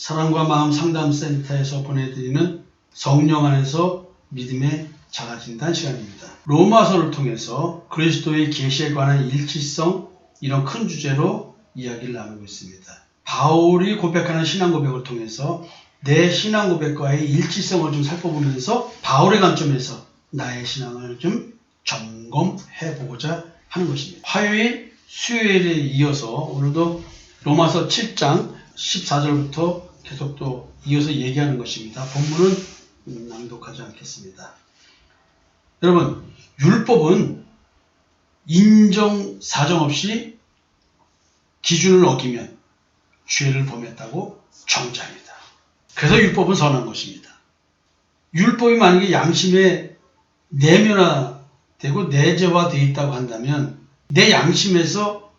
사랑과 마음 상담센터에서 보내드리는 성령 안에서 믿음의 자가진단 시간입니다. 로마서를 통해서 그리스도의 계시에 관한 일치성, 이런 큰 주제로 이야기를 나누고 있습니다. 바울이 고백하는 신앙 고백을 통해서 내 신앙 고백과의 일치성을 좀 살펴보면서 바울의 관점에서 나의 신앙을 좀 점검해보고자 하는 것입니다. 화요일, 수요일에 이어서 오늘도 로마서 7장 14절부터 계속 또 이어서 얘기하는 것입니다. 본문은 낭독하지 않겠습니다. 여러분, 율법은 인정 사정 없이 기준을 어기면 죄를 범했다고 정죄합니다. 그래서 율법은 선한 것입니다. 율법이 만약에 양심에 내면화되고 내재화되어 있다고 한다면 내 양심에서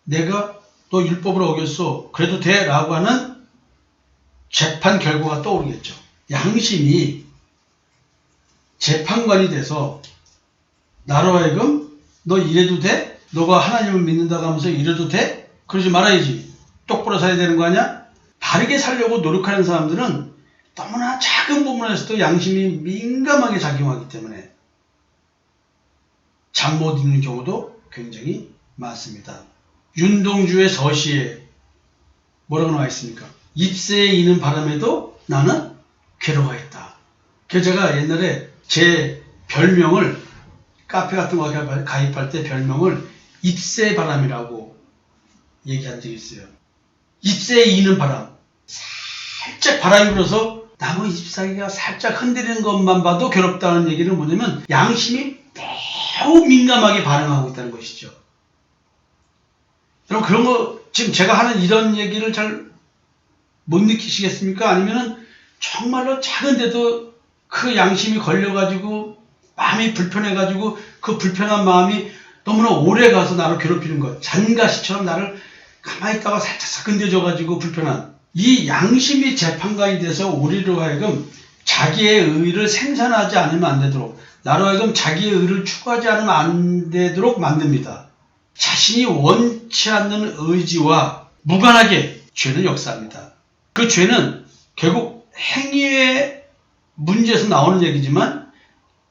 내가 너 율법을 어겼어 그래도 돼 라고 하는 재판 결과가 떠오르겠죠. 양심이 재판관이 돼서 나로 하여금 너 이래도 돼? 너가 하나님을 믿는다고 하면서 이래도 돼? 그러지 말아야지. 똑바로 살아야 되는 거 아니야? 바르게 살려고 노력하는 사람들은 너무나 작은 부분에서도 양심이 민감하게 작용하기 때문에 잠 못 이루는 경우도 굉장히 많습니다. 윤동주의 서시에 뭐라고 나와 있습니까? 잎새에 이는 바람에도 나는 괴로워했다. 그래서 제가 옛날에 제 별명을 카페 같은 거 가입할 때 별명을 잎새바람이라고 얘기한 적이 있어요. 잎새에 이는 바람. 살짝 바람이 불어서 나무 잎사귀가 살짝 흔들리는 것만 봐도 괴롭다는 얘기는 뭐냐면 양심이 매우 민감하게 반응하고 있다는 것이죠. 여러분 그런 거 지금 제가 하는 이런 얘기를 잘 못 느끼시겠습니까? 아니면은 정말로 작은데도 그 양심이 걸려가지고 마음이 불편해가지고 그 불편한 마음이 너무나 오래 가서 나를 괴롭히는 것. 잔가시처럼 나를 가만히 있다가 살짝 건드려져가지고 불편한. 이 양심이 재판관이 돼서 우리로 하여금 자기의 의를 생산하지 않으면 안 되도록, 나로 하여금 자기의 의를 추구하지 않으면 안 되도록 만듭니다. 자신이 원치 않는 의지와 무관하게 죄는 역사합니다. 그 죄는 결국 행위의 문제에서 나오는 얘기지만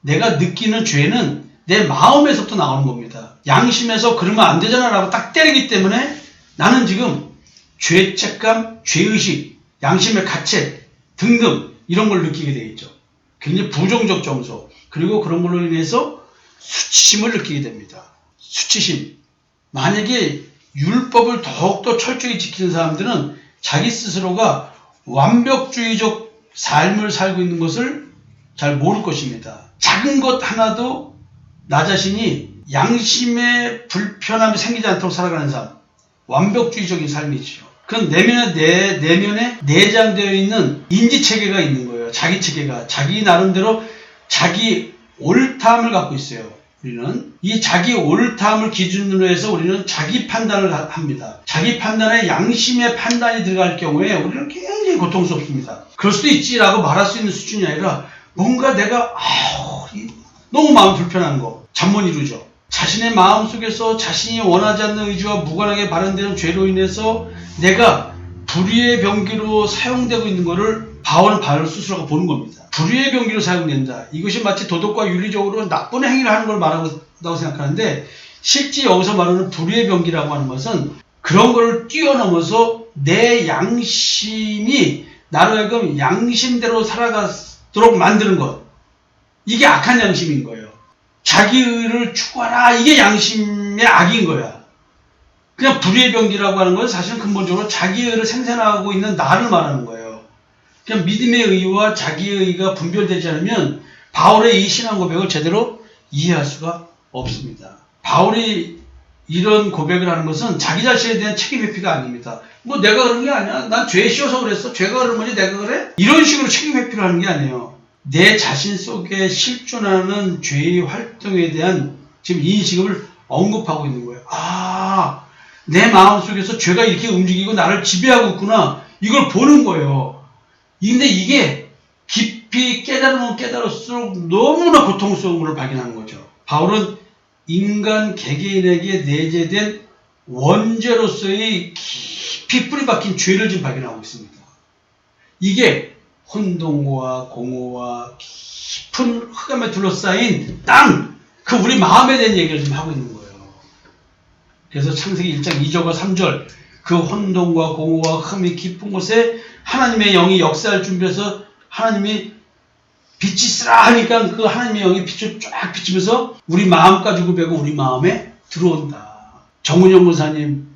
내가 느끼는 죄는 내 마음에서부터 나오는 겁니다. 양심에서 그러면 안 되잖아 라고 딱 때리기 때문에 나는 지금 죄책감, 죄의식, 양심의 가책 등등 이런 걸 느끼게 되겠죠. 굉장히 부정적 점수, 그리고 그런 걸로 인해서 수치심을 느끼게 됩니다. 수치심. 만약에 율법을 더욱더 철저히 지키는 사람들은 자기 스스로가 완벽주의적 삶을 살고 있는 것을 잘 모를 것입니다. 작은 것 하나도 나 자신이 양심의 불편함이 생기지 않도록 살아가는 삶, 완벽주의적인 삶이죠. 그건 내면에 내장되어 있는 인지체계가 있는 거예요. 자기체계가. 자기 나름대로 자기 옳다함을 갖고 있어요. 우리는 이 자기 옳다함을 기준으로 해서 우리는 자기 판단을 합니다. 자기 판단에 양심의 판단이 들어갈 경우에 우리는 굉장히 고통스럽습니다. 그럴 수도 있지라고 말할 수 있는 수준이 아니라 뭔가 내가 너무 마음 불편한 거, 잠 못 이루죠. 자신의 마음 속에서 자신이 원하지 않는 의지와 무관하게 발현되는 죄로 인해서 내가 불의의 병기로 사용되고 있는 것을 바울 스스로가 보는 겁니다. 불의의 병기로 사용된다. 이것이 마치 도덕과 윤리적으로 나쁜 행위를 하는 걸 말한다고 생각하는데 실제 여기서 말하는 불의의 병기라고 하는 것은 그런 걸 뛰어넘어서 내 양심이 나로 하여금 양심대로 살아가도록 만드는 것. 이게 악한 양심인 거예요. 자기 의를 추구하라. 이게 양심의 악인 거야. 그냥 불의의 병기라고 하는 건 사실은 근본적으로 자기 의를 생산하고 있는 나를 말하는 거예요. 그냥 믿음의 의와 자기의 의가 분별되지 않으면 바울의 이 신앙 고백을 제대로 이해할 수가 없습니다. 바울이 이런 고백을 하는 것은 자기 자신에 대한 책임 회피가 아닙니다. 뭐 내가 그런 게 아니야. 난 죄 씌워서 그랬어. 죄가 그런 거지 내가 그래? 이런 식으로 책임 회피를 하는 게 아니에요. 내 자신 속에 실존하는 죄의 활동에 대한 지금 인식을 언급하고 있는 거예요. 내 마음속에서 죄가 이렇게 움직이고 나를 지배하고 있구나. 이걸 보는 거예요. 근데 이게 깊이 깨달으면 깨달을수록 너무나 고통스러운 것을 발견하는 거죠. 바울은 인간 개개인에게 내재된 원죄로서의 깊이 뿌리 박힌 죄를 지금 발견하고 있습니다. 이게 혼돈과 공허와 깊은 흑암에 둘러싸인 땅, 그 우리 마음에 대한 얘기를 좀 하고 있는 거예요. 그래서 창세기 1장 2절과 3절, 그 혼돈과 공허와 흑암이 깊은 곳에 하나님의 영이 역사할 준비해서 하나님이 빛이 쓰라 하니까 그 하나님의 영이 빛을 쫙 비추면서 우리 마음가지고 배고 우리 마음에 들어온다. 정은영 권사님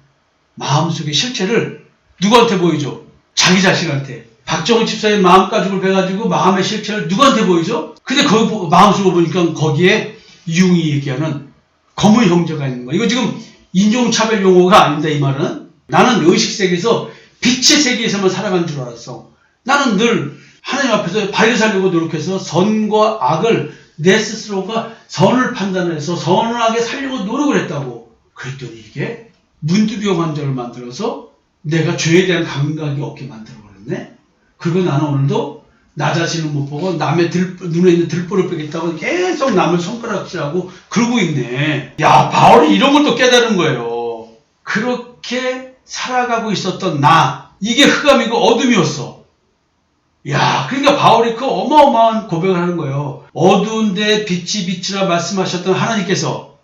마음속의 실체를 누구한테 보이죠? 자기 자신한테. 박정훈 집사의 마음가지고 배가지고 마음의 실체를 누구한테 보이죠? 근데 그 마음속을 보니까 거기에 융이 얘기하는 검은 형제가 있는 거예요. 이거 지금 인종차별 용어가 아닙니다. 이 말은. 나는 의식세계에서 빛의 세계에서만 살아가는 줄 알았어. 나는 늘 하나님 앞에서 바르게 살려고 노력해서 선과 악을 내 스스로가 선을 판단해서 선하게 살려고 노력을 했다고. 그랬더니 이게 문두병 환자를 만들어서 내가 죄에 대한 감각이 없게 만들어버렸네. 그리고 나는 오늘도 나 자신을 못 보고 남의 눈에 있는 들보를 빼겠다고 계속 남을 손가락질하고 그러고 있네. 야, 바울이 이런 걸 또 깨달은 거예요. 그렇게 살아가고 있었던 나, 이게 흑암이고 어둠이었어. 야, 그러니까 바울이 그 어마어마한 고백을 하는 거예요. 어두운데 빛이 빛이라 말씀하셨던 하나님께서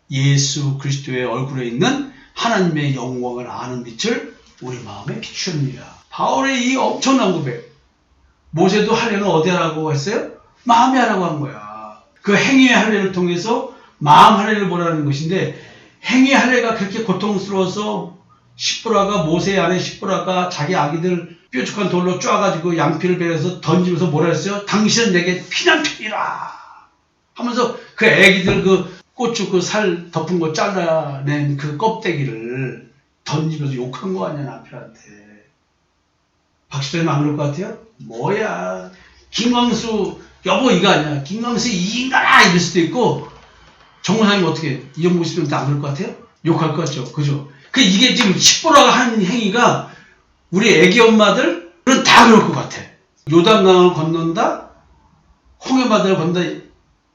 예수 그리스도의 얼굴에 있는 하나님의 영광을 아는 빛을 우리 마음에 비추느니라. 바울의 이 엄청난 고백. 모세도 할례는 어디 하라고 했어요? 마음에 하라고 한 거야. 그 행위의 할례를 통해서 마음 할례를 보라는 것인데, 행위 할례가 그렇게 고통스러워서 십보라가, 모세의 아내 십보라가 자기 아기들 뾰족한 돌로 쪼아가지고 양피를 베려서 던지면서 뭐라 했어요? 당신은 내게 피난필이라 하면서 그 애기들 그 고추 그 살 덮은 거 잘라낸 그 껍데기를 던지면서 욕한 거 아니야, 남편한테. 박수님 안 그럴 것 같아요? 뭐야, 김광수 여보 이거 아니야, 김광수 이 인간아 이럴 수도 있고, 정무사님 어떻게 이런 모습은 안 그럴 것 같아요? 욕할 것 같죠, 그죠? 이게 지금 십보라가 한 행위가 우리 애기 엄마들은 다 그럴 것 같아. 요단강을 건넌다, 홍해바다를 건넌다,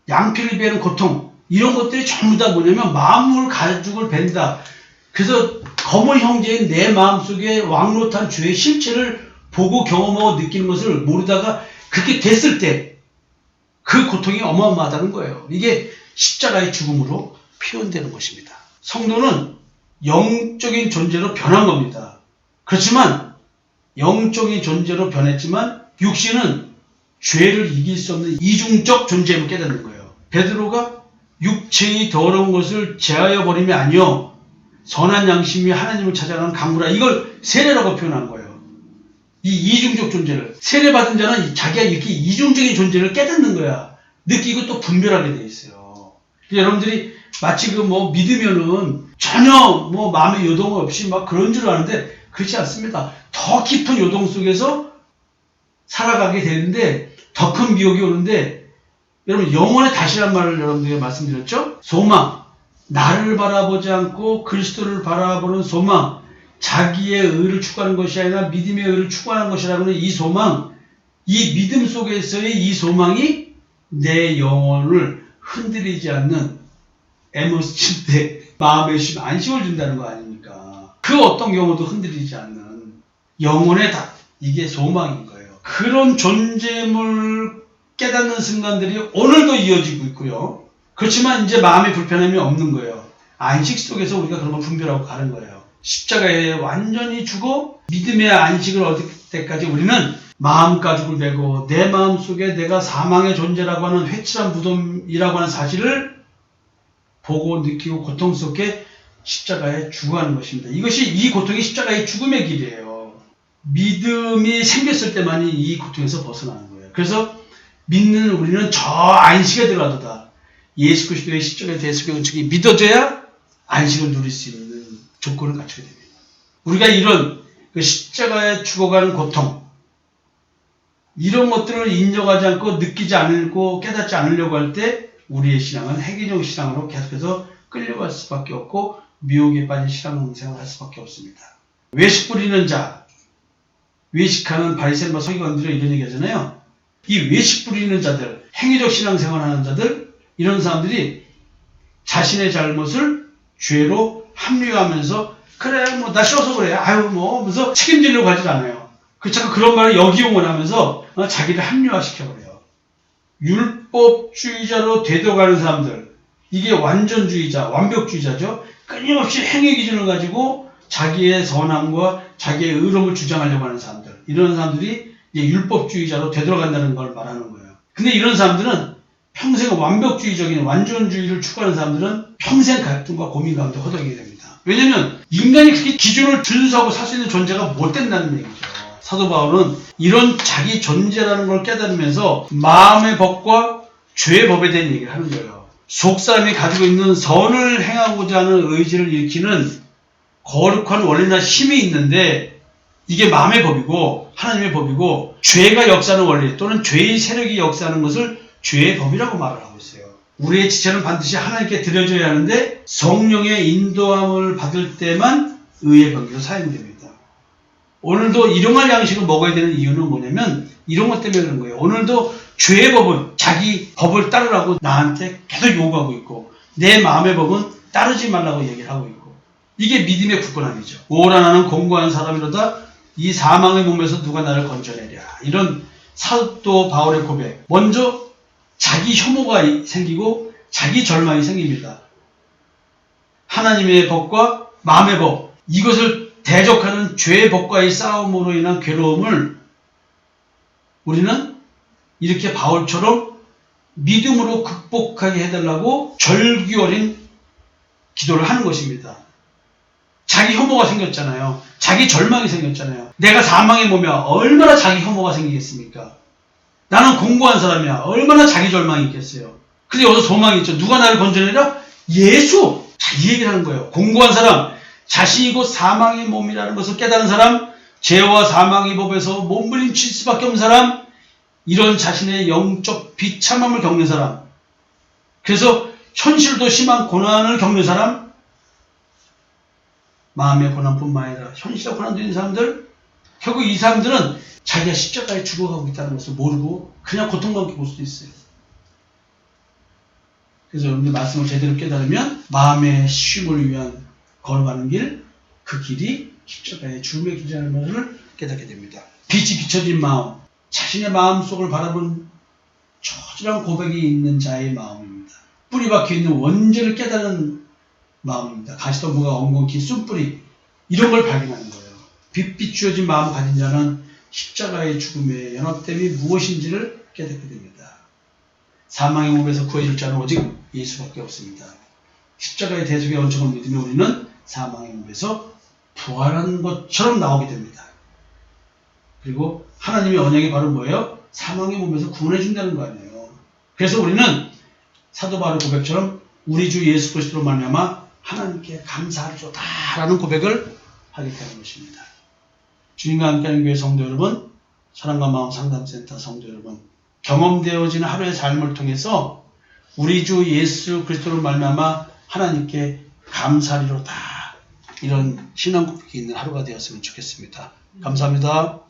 양피를 베는 고통, 이런 것들이 전부 다 뭐냐면 만물 가죽을 벤다. 그래서 검은 형제인 내 마음속에 왕노탄 죄의 실체를 보고 경험하고 느끼는 것을 모르다가 그렇게 됐을 때 그 고통이 어마어마하다는 거예요. 이게 십자가의 죽음으로 표현되는 것입니다. 성도는 영적인 존재로 변한 겁니다. 그렇지만 영적인 존재로 변했지만 육신은 죄를 이길 수 없는 이중적 존재임을 깨닫는 거예요. 베드로가 육체의 더러운 것을 제하여 버림이 아니요 선한 양심이 하나님을 찾아가는 강구라, 이걸 세례라고 표현한 거예요. 이 이중적 존재를, 세례받은 자는 자기가 이렇게 이중적인 존재를 깨닫는 거야. 느끼고 또 분별하게 돼 있어요. 여러분들이 마치 믿으면은 전혀 마음의 요동 없이 막 그런 줄 아는데 그렇지 않습니다. 더 깊은 요동 속에서 살아가게 되는데 더 큰 미혹이 오는데, 여러분 영혼의 다시란 말을 여러분들에게 말씀드렸죠? 소망, 나를 바라보지 않고 그리스도를 바라보는 소망, 자기의 의를 추구하는 것이 아니라 믿음의 의를 추구하는 것이라는 이 소망, 이 믿음 속에서의 이 소망이 내 영혼을 흔들리지 않는 에모스인데 마음의 안식을 준다는 거 아닙니까? 그 어떤 경우도 흔들리지 않는 영혼의 닭, 이게 소망인 거예요. 그런 존재임을 깨닫는 순간들이 오늘도 이어지고 있고요. 그렇지만 이제 마음의 불편함이 없는 거예요. 안식 속에서 우리가 그런 걸 분별하고 가는 거예요. 십자가에 완전히 죽어 믿음의 안식을 얻을 때까지 우리는 마음가죽을 메고 내 마음속에 내가 사망의 존재라고 하는 회칠한 무덤이라고 하는 사실을 보고 느끼고 고통스럽게 십자가에 죽어가는 것입니다. 이것이, 이 고통이 십자가의 죽음의 길이에요. 믿음이 생겼을 때만이 이 고통에서 벗어나는 거예요. 그래서 믿는 우리는 저 안식에 들어가도다. 예수 그리스도의 십자가의 대속의 은총이 믿어져야 안식을 누릴 수 있는 조건을 갖추게 됩니다. 우리가 이런 십자가에 죽어가는 고통, 이런 것들을 인정하지 않고 느끼지 않고 깨닫지 않으려고 할 때 우리의 신앙은 해기적 신앙으로 계속해서 끌려갈 수밖에 없고 미혹에 빠진 신앙생활을 할 수밖에 없습니다. 외식 부리는 자, 외식하는 바리새인과 서기관들이 이런 얘기 하잖아요. 이 외식 부리는 자들, 행위적 신앙생활하는 자들, 이런 사람들이 자신의 잘못을 죄로 합리화하면서 그래 나 쉬어서 그래 아유 하면서 책임지려고 하지 않아요. 자꾸 그런 말을 역이용을 하면서 자기를 합리화시켜버려요. 율법주의자로 되돌아가는 사람들, 이게 완전주의자, 완벽주의자죠. 끊임없이 행위 기준을 가지고 자기의 선함과 자기의 의로움을 주장하려고 하는 사람들, 이런 사람들이 이제 율법주의자로 되돌아간다는 걸 말하는 거예요. 근데 이런 사람들은 평생 완벽주의적인 완전주의를 추구하는 사람들은 평생 갈등과 고민 가운데 허덕이게 됩니다. 왜냐하면 인간이 그렇게 기준을 준수하고 살 수 있는 존재가 못 된다는 얘기죠. 사도 바울은 이런 자기 존재라는 걸 깨달으면서 마음의 법과 죄의 법에 대한 얘기를 하는 거예요. 속사람이 가지고 있는 선을 행하고자 하는 의지를 일으키는 거룩한 원리나 힘이 있는데 이게 마음의 법이고 하나님의 법이고 죄가 역사하는 원리 또는 죄의 세력이 역사하는 것을 죄의 법이라고 말을 하고 있어요. 우리의 지체는 반드시 하나님께 드려져야 하는데 성령의 인도함을 받을 때만 의의 병기로 사용됩니다. 오늘도 일용할 양식을 먹어야 되는 이유는 뭐냐면 이런 것 때문에 그런 거예요. 오늘도 죄의 법은 자기 법을 따르라고 나한테 계속 요구하고 있고 내 마음의 법은 따르지 말라고 얘기를 하고 있고 이게 믿음의 굳건함이죠. 오라 나는 공고한 사람이로다 이 사망의 몸에서 누가 나를 건져내랴. 이런 사도 바울의 고백. 먼저 자기 혐오가 생기고 자기 절망이 생깁니다. 하나님의 법과 마음의 법, 이것을 대적하는 죄의 법과의 싸움으로 인한 괴로움을 우리는 이렇게 바울처럼 믿음으로 극복하게 해달라고 절규 어린 기도를 하는 것입니다. 자기 혐오가 생겼잖아요. 자기 절망이 생겼잖아요. 내가 사망의 몸이야. 얼마나 자기 혐오가 생기겠습니까? 나는 공고한 사람이야. 얼마나 자기 절망이 있겠어요. 근데 여기서 소망이 있죠. 누가 나를 건져내라? 예수! 자, 이 얘기를 하는 거예요. 공고한 사람, 자신이 곧 사망의 몸이라는 것을 깨달은 사람, 죄와 사망의 법에서 몸부림칠 수밖에 없는 사람, 이런 자신의 영적 비참함을 겪는 사람, 그래서 현실도 심한 고난을 겪는 사람, 마음의 고난뿐만 아니라 현실의 고난도 있는 사람들, 결국 이 사람들은 자기가 십자가에 죽어가고 있다는 것을 모르고 그냥 고통만 겪을 수도 있어요. 그래서 여러분들 말씀을 제대로 깨달으면 마음의 쉼을 위한 걸어가는 길, 그 길이 십자가의 죽음의 길이라는 것을 깨닫게 됩니다. 빛이 비춰진 마음, 자신의 마음속을 바라본 처절한 고백이 있는 자의 마음입니다. 뿌리 박혀있는 원죄를 깨닫는 마음입니다. 가시덤불과 엉겅퀴 쑥뿌리, 이런 걸 발견하는 거예요. 빛 비추어진 마음을 가진 자는 십자가의 죽음의 연합됨이 무엇인지를 깨닫게 됩니다. 사망의 몸에서 구해줄 자는 오직 예수밖에 없습니다. 십자가의 대속의 언적을 믿으며 우리는 사망의 몸에서 부활한 것처럼 나오게 됩니다. 그리고 하나님의 언약이 바로 뭐예요? 사망의 몸에서 구원해 준다는 거 아니에요. 그래서 우리는 사도 바울 고백처럼 우리 주 예수 그리스도로 말미암아 하나님께 감사하리로다라는 고백을 하게 되는 것입니다. 주님과 함께하는 교회 성도 여러분, 사랑과 마음 상담센터 성도 여러분, 경험되어지는 하루의 삶을 통해서 우리 주 예수 그리스도로 말미암아 하나님께 감사하리로다, 이런 신앙 고백이 있는 하루가 되었으면 좋겠습니다. 감사합니다.